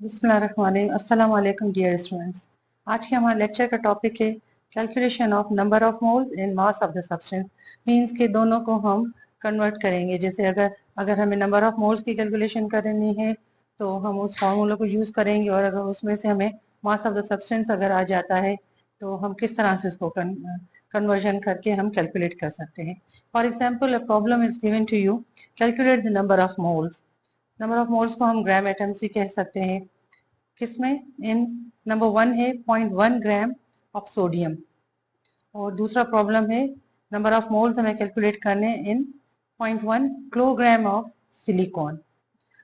बिस्मिल्लाहिर्रहमानिर्रहीम। अस्सलाम वालेकुम डियर स्टूडेंट्स। आज के हमारे लेक्चर का टॉपिक है calculation of number of moles in mass of the substance. Means के दोनों को हम कन्वर्ट करेंगे। जैसे अगर हमें नंबर ऑफ मोल्स की कैलकुलेशन करनी है तो हम उस फार्मूला को यूज़ करेंगे, और अगर उसमें से हमें मास ऑफ द सब्सटेंस अगर आ जाता है तो हम किस तरह से उसको कन्वर्जन करके हम कैलकुलेट कर सकते हैं। For example, a problem is given to you, calculate the number of moles. Number of moles को हम ग्राम एटम्स भी कह सकते हैं। किसमें? इन नंबर 1 है 0.1 ग्राम ऑफ सोडियम, और दूसरा प्रॉब्लम है नंबर ऑफ मोल्स हमें कैलकुलेट करने इन 0.1 किलोग्राम ऑफ सिलिकॉन।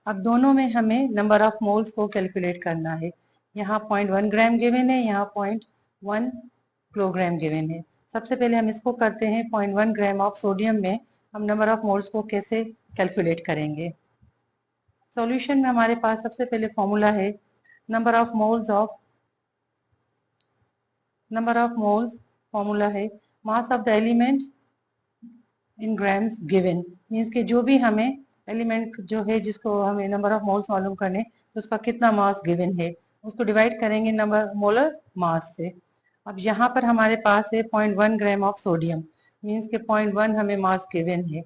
अब दोनों में हमें नंबर ऑफ मोल्स को कैलकुलेट करना है। यहाँ 0.1 ग्राम गिवन है, यहाँ 0.1 किलोग्राम गिवन है। सबसे पहले हम इसको करते हैं। 0.1 ग्राम ऑफ सोडियम में हम नंबर ऑफ मोल्स को कैसे कैलकुलेट करेंगे। सॉल्यूशन में हमारे पास सबसे पहले फॉर्मूला है नंबर ऑफ मोल्स फॉर्मूला है mass of the element in grams given. Means के जो भी हमें एलिमेंट जो है जिसको हमें नंबर ऑफ मोल्स मालूम करने, तो उसका कितना मास गिवन है उसको डिवाइड करेंगे नंबर मोलर मास से। अब यहाँ पर हमारे पास है 0.1 ग्राम ऑफ सोडियम, मीन्स के 0.1 हमें मास गिवन है।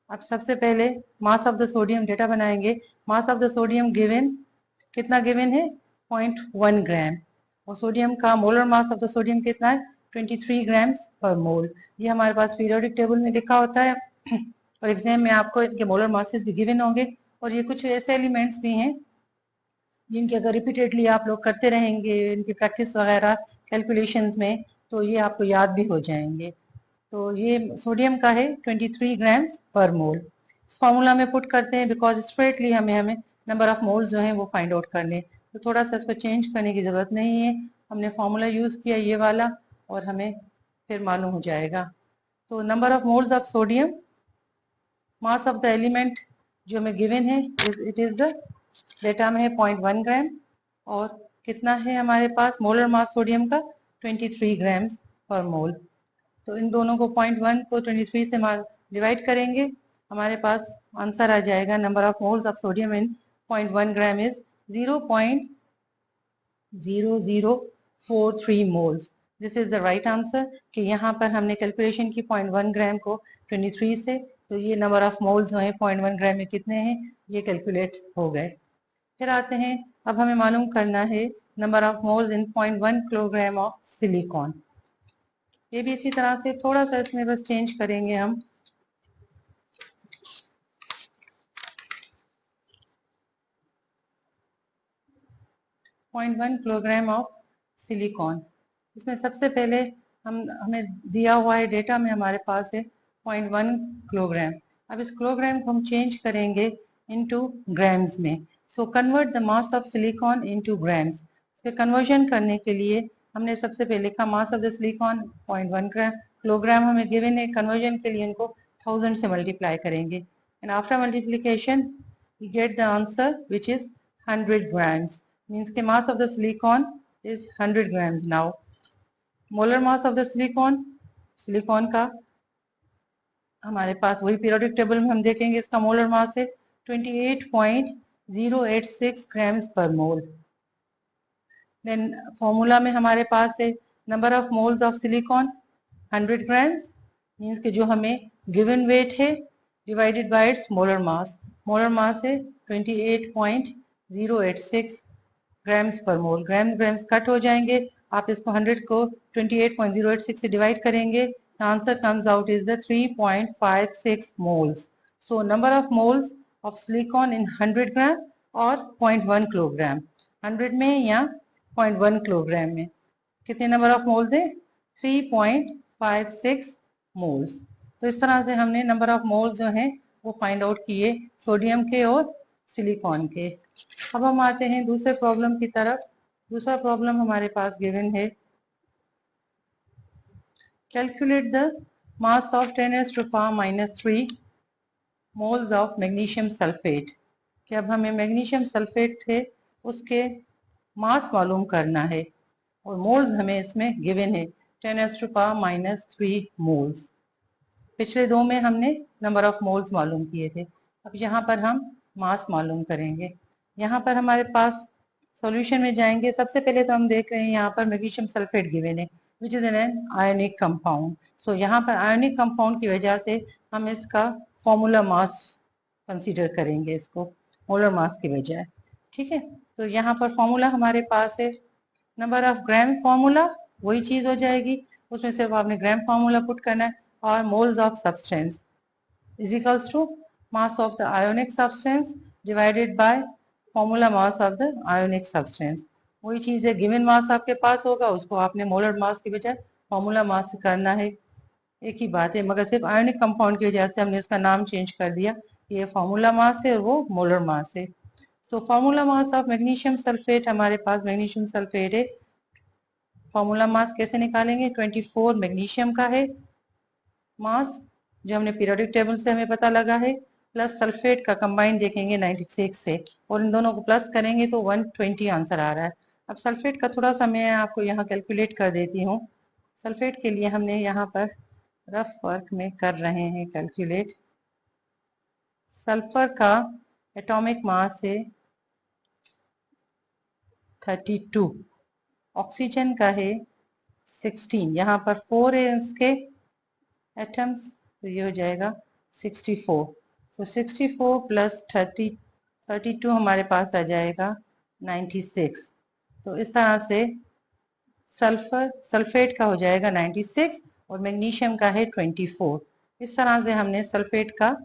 अब सबसे पहले mass of the sodium data बनाएंगे। Mass of the sodium given कितना गिवन है? 0.1 ग्राम। और सोडियम का molar mass of the sodium कितना है? 23 ग्राम्स पर मोल। ये हमारे पास पीरियोडिक टेबल में लिखा होता है और एग्जाम में आपको इनके मोलर मासेस भी गिवन होंगे। और ये कुछ ऐसे एलिमेंट्स भी हैं जिनके अगर रिपीटेडली आप लोग करते रहेंगे इनकी प्रैक्टिस वगैरह कैलकुलेशंस में, तो ये आपको याद भी हो जाएंगे। तो ये सोडियम का है 23 ग्राम्स पर मोल। इस फॉर्मूला में पुट करते हैं बिकॉज स्ट्रेटली हमें नंबर ऑफ मोल्स जो है वो फाइंड आउट करने, तो थोड़ा सा इसको चेंज करने की जरूरत नहीं है। हमने फॉर्मूला यूज किया ये वाला और हमें फिर मालूम हो जाएगा। तो number of moles of sodium, mass of the element जो हमें गिवन है इट इज द डेटा में है 0.1 ग्राम, और कितना है हमारे पास मोलर मास सोडियम का? 23 ग्राम्स पर मोल। तो इन दोनों को 0.1 को 23 से डिवाइड करेंगे, हमारे पास आंसर आ जाएगा number of moles of sodium in 0.1 gram is 0.0043 moles. This is the right answer कि यहाँ पर हमने कैलकुलेशन की 0.1 ग्राम को 23 से, तो ये नंबर ऑफ मोल्स जो है 0.1 ग्राम में कितने हैं ये कैलकुलेट हो गए। फिर आते हैं, अब हमें मालूम करना है number of moles in 0.1 kilogram of silicon. ये भी इसी तरह से थोड़ा सा इसमें बस चेंज करेंगे हम। 0.1 किलोग्राम ऑफ सिलिकॉन, इसमें सबसे पहले हमें दिया हुआ है डेटा में हमारे पास है 0.1 किलोग्राम। अब इस किलोग्राम को हम चेंज करेंगे इनटू ग्राम्स में। So convert the mass of silicon into grams. इसके कन्वर्जन करने के लिए हमने सबसे पहले लिखा mass of the silicon 0.1 gram, kilogram हमें गिवन है, कन्वर्जन के लिए इनको 1000 से मल्टीप्लाई करेंगे and after multiplication we get the answer which is 100 grams. Means the mass of the silicon is 100 grams now. Molar mass of the silicon का हमारे पास वही पीरियोडिक टेबल में हम देखेंगे, इसका मोलर मास है 28.086 ग्राम्स पर मोल। देन फॉर्मूला में हमारे पास है number of moles of silicon 100 grams, means के जो हमें गिवन वेट है divided by it's molar mass. Molar mass है 28.086 ग्राम्स पर मोल। ग्राम्स कट हो जाएंगे, आप इसको 100 को 28.086 से डिवाइड करेंगे, answer comes out is the 3.56 moles. So number of moles of silicon in 100 gram और 0.1 किलोग्राम, 100 में या 0.1 किलोग्राम में कितने नंबर ऑफ मोल्स है? 3.56 मोल्स। तो इस तरह से हमने नंबर ऑफ मोल्स जो हैं वो फाइंड आउट किए सोडियम के और सिलिकॉन के। अब हम आते हैं दूसरे प्रॉब्लम की तरफ। दूसरा प्रॉब्लम हमारे पास गिवन है calculate the mass of 10⁻³ moles of magnesium sulphate. कि अब हमें मैग्नीशियम सल्फेट थे उसके मास मालूम करना है और मोल्स हमें इसमें गिवन है 10⁻³ मोल्स। पिछले दो में हमने नंबर ऑफ मोल्स मालूम किए थे, अब यहाँ पर हम मास मालूम करेंगे। यहाँ पर हमारे पास सॉल्यूशन में जाएंगे, सबसे पहले तो हम देख रहे हैं यहाँ पर मैग्नीशियम सल्फेट गिवन है which is an ionic compound. So यहाँ पर आयोनिक कंपाउंड की वजह से हम इसका फॉर्मूला मास कंसीडर करेंगे, इसको मोलर मास की बजाय। ठीक है, तो यहाँ पर फॉर्मूला हमारे पास है नंबर ऑफ ग्राम फॉर्मूला, वही चीज हो जाएगी, उसमें सिर्फ आपने ग्राम फॉर्मूला पुट करना है, और moles of substance is equals to mass of the ionic substance divided by formula mass of the ionic substance. वही चीज है, गिवन मास आपके पास होगा, उसको आपने मोलर मास की बजाय फॉर्मूला मास से करना है। एक ही बात है, मगर सिर्फ आयोनिक कंपाउंड की वजह से हमने उसका नाम चेंज कर दिया, ये फॉर्मूला मास है और वो मोलर मास है। So formula mass of magnesium sulphate, हमारे पास मैग्नीशियम सल्फेट है, फॉर्मूला मास कैसे निकालेंगे, 24 मैग्नीशियम का है मास जो हमने पीरियोडिक टेबल से हमें पता लगा है, प्लस सल्फेट का कंबाइन देखेंगे 96 से, और इन दोनों को प्लस करेंगे तो 120 आंसर आ रहा है। अब सल्फेट का थोड़ा सा मैं आपको यहाँ कैलकुलेट कर देती हूँ। सल्फेट के लिए हमने यहाँ पर रफ वर्क में कर रहे हैं कैलकुलेट। सल्फर का एटॉमिक मास है 32, ऑक्सीजन का है 16, यहाँ पर 4 है उसके एटम्स, तो ये हो जाएगा 64। तो 64 प्लस 32 हमारे पास आ जाएगा 96। तो इस तरह से सल्फेट का हो जाएगा 96 और मैग्नीशियम का है 24। इस तरह से हमने सल्फेट का,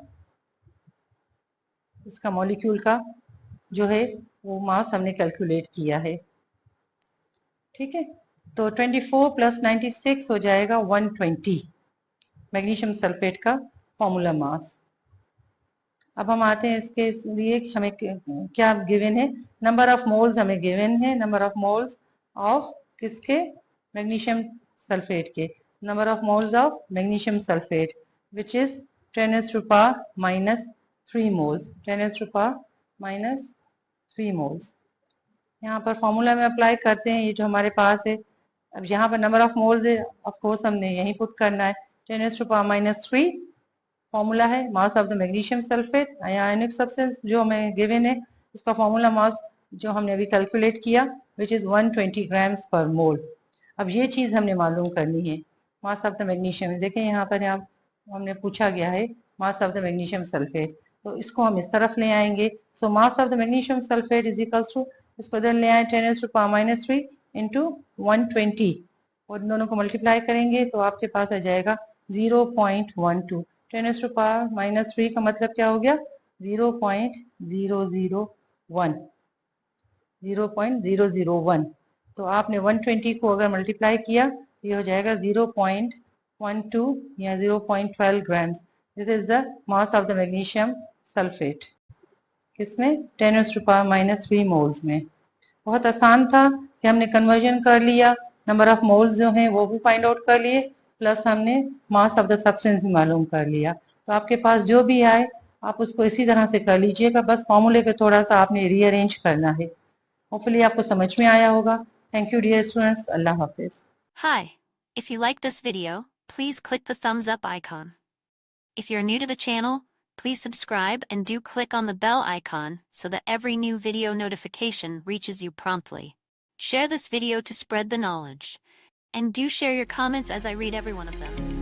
इसका मॉलिक्यूल का जो है वो मास हमने कैलकुलेट किया है। ठीक है, तो 24 प्लस 96 हो जाएगा 120 मैग्नीशियम सल्फेट का फॉर्मूला मास। अब हम आते हैं इसके लिए हमें क्या गिवन है, नंबर ऑफ मोल्स हमें गिवन है, नंबर ऑफ मोल्स ऑफ किसके, मैग्नीशियम सल्फेट के, number of moles of magnesium sulphate which is 10⁻³ moles, 10⁻³ moles. यहाँ पर फॉर्मूला में अप्लाई करते हैं, ये जो हमारे पास है, अब यहाँ पर नंबर ऑफ मोल्स है, ऑफ कोर्स हमने यही पुट करना है, 10⁻³ फॉर्मूला है mass of the magnesium sulphate ionic substance जो हमें गिवन है, इसका फॉर्मूला मास जो हमने अभी कैलकुलेट किया विच इज 120 ग्राम्स पर मोल। अब ये चीज हमने मालूम करनी है, मास ऑफ द मैग्नीशियम, देखें यहाँ पर हमने पूछा गया है mass of the magnesium sulphate, तो इसको हम इस तरफ ले आएंगे। So mass of the magnesium sulphate is equals to, इसको इधर ले आए 10⁻³ इंटू 120 और इन दोनों को मल्टीप्लाई करेंगे तो आपके पास आ जाएगा 0.12। 10⁻³ का मतलब क्या हो गया, 0.001, 0.001। तो आपने 120 को अगर मल्टीप्लाई किया ये हो जाएगा 0.12 या 0.12 grams. This is the mass of the magnesium sulphate, किसमें, 10⁻³ मोल्स में। बहुत आसान था कि हमने कन्वर्जन कर लिया, नंबर ऑफ मोल्स जो हैं वो भी फाइंड आउट कर लिए, प्लस हमने मास ऑफ द सब्सटेंस भी मालूम कर लिया। तो आपके पास जो भी आए आप उसको इसी तरह से कर लीजिएगा, बस फॉर्मूले को थोड़ा सा आपने रीअरेंज करना है। होपफुली आपको समझ में आया होगा। थैंक यू डियर स्टूडेंट्स, अल्लाह हाफिज। Hi. If you like this video, please click the thumbs up icon. If you're new to the channel, please subscribe and do click on the bell icon so that every new video notification reaches you promptly. Share this video to spread the knowledge. And do share your comments as I read every one of them.